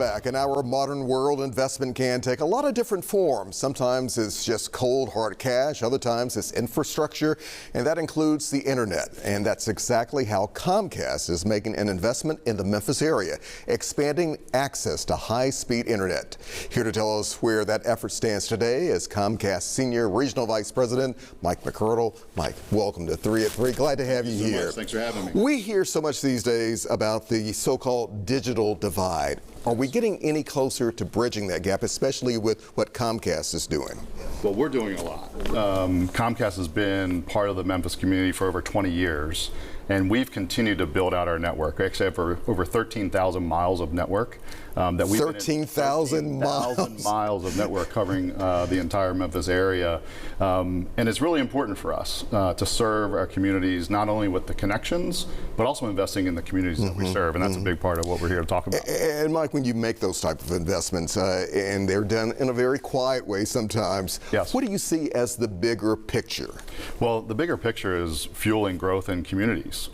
Back in our modern world, investment can take a lot of different forms. Sometimes it's just cold, hard cash. Other times it's infrastructure, and that includes the internet. And that's exactly how Comcast is making an investment in the Memphis area, expanding access to high-speed internet. Here to tell us where that effort stands today is Comcast Senior Regional Vice President Mike McCurdle. Mike, welcome to 3 at 3. Glad to have you here. Much. Thanks for having me. We hear so much these days about the so-called digital divide. Are we getting any closer to bridging that gap, especially with what Comcast is doing? Well, we're doing a lot. Comcast has been part of the Memphis community for over 20 years, and we've continued to build out our network. We actually have over 13,000 miles of network. That we've 13,000 miles? miles of network covering the entire Memphis area. And it's really important for us to serve our communities, not only with the connections, but also investing in the communities that we serve. And that's a big part of what we're here to talk about. And Mike, when you make those type of investments, and they're done in a very quiet way sometimes, yes. What do you see as the bigger picture? Well, the bigger picture is fueling growth in communities.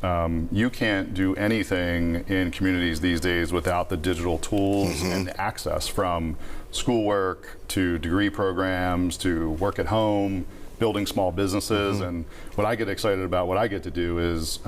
You can't do anything in communities these days without the digital tools and the access, from schoolwork to degree programs to work at home, building small businesses. And what I get excited about, what I get to do is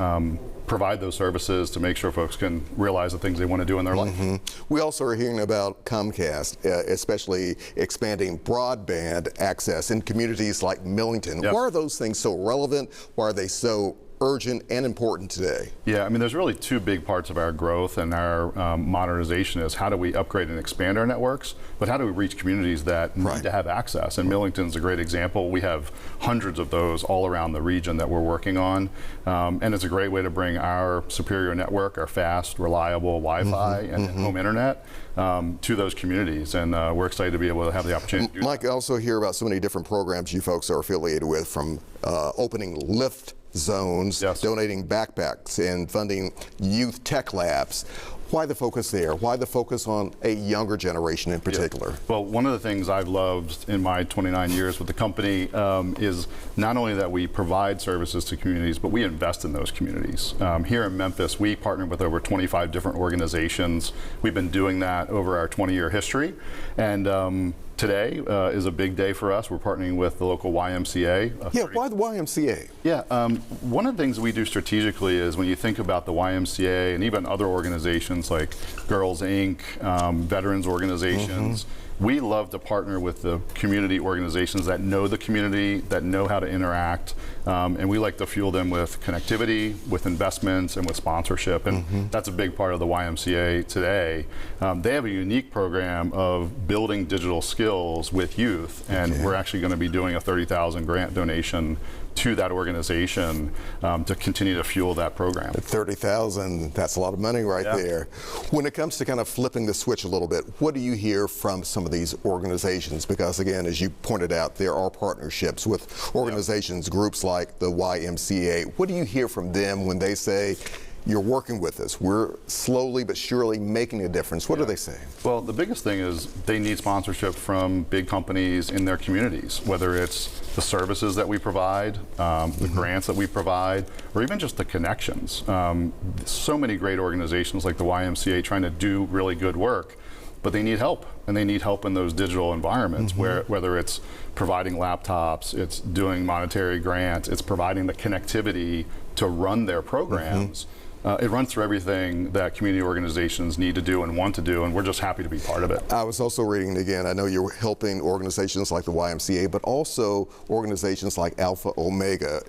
provide those services to make sure folks can realize the things they want to do in their life. We also are hearing about Comcast, especially expanding broadband access in communities like Millington. Yes. Why are those things so relevant? Why are they so urgent and important today? Yeah, I mean, there's really two big parts of our growth and our modernization is how do we upgrade and expand our networks, but how do we reach communities that need to have access? And Millington's a great example. We have hundreds of those all around the region that we're working on. And it's a great way to bring our superior network, our fast, reliable Wi-Fi and home internet to those communities. And we're excited to be able to have the opportunity to do Mike, I also hear about so many different programs you folks are affiliated with, from opening Lyft zones, donating backpacks, and funding youth tech labs. Why the focus there? Why the focus on a younger generation in particular? Well, one of the things I've loved in my 29 years with the company is not only that we provide services to communities, but we invest in those communities. Here in Memphis, we partner with over 25 different organizations. We've been doing that over our 20-year history. And today is a big day for us. We're partnering with the local YMCA. Yeah, why the YMCA? Yeah, one of the things we do strategically is when you think about the YMCA and even other organizations like Girls Inc., veterans organizations, we love to partner with the community organizations that know the community, that know how to interact, and we like to fuel them with connectivity, with investments, and with sponsorship. And that's a big part of the YMCA today. They have a unique program of building digital skills with youth, and we're actually going to be doing a $30,000 grant donation to that organization to continue to fuel that program. At $30,000, that's a lot of money right there. When it comes to kind of flipping the switch a little bit, what do you hear from some of these organizations? Because again, as you pointed out, there are partnerships with organizations, groups like the YMCA. What do you hear from them when they say, you're working with us, we're slowly but surely making a difference? What do they say? Well, the biggest thing is they need sponsorship from big companies in their communities, whether it's the services that we provide, the grants that we provide, or even just the connections. So many great organizations like the YMCA trying to do really good work, but they need help, and they need help in those digital environments, whether it's providing laptops, it's doing monetary grants, it's providing the connectivity to run their programs. It runs through everything that community organizations need to do and want to do, and we're just happy to be part of it. I was also reading again, I know you're helping organizations like the YMCA, but also organizations like Alpha Omega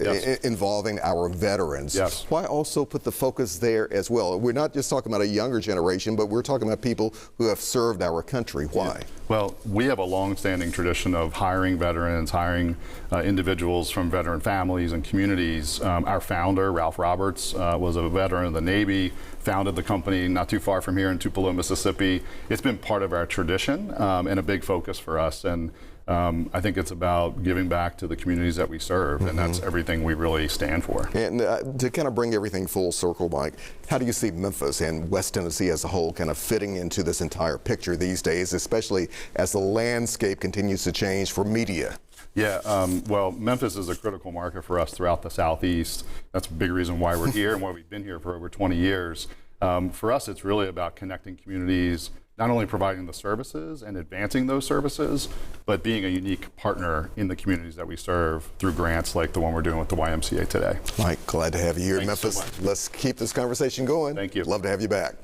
involving our veterans. Why also put the focus there as well? We're not just talking about a younger generation, but we're talking about people who have served our country. Why? Well, we have a long-standing tradition of hiring veterans, hiring individuals from veteran families and communities. Our founder, Ralph Roberts, was a veteran of the Navy, founded the company not too far from here in Tupelo, Mississippi. It's been part of our tradition and a big focus for us. And I think it's about giving back to the communities that we serve, and that's everything we really stand for. And to kind of bring everything full circle, Mike, how do you see Memphis and West Tennessee as a whole kind of fitting into this entire picture these days, especially as the landscape continues to change for media? Yeah, well, Memphis is a critical market for us throughout the Southeast. That's a big reason why we're here and why we've been here for over 20 years. For us, it's really about connecting communities, not only providing the services and advancing those services, but being a unique partner in the communities that we serve through grants like the one we're doing with the YMCA today. Mike, glad to have you here in Thanks so Memphis. much. Let's keep this conversation going. Thank you. Love to have you back.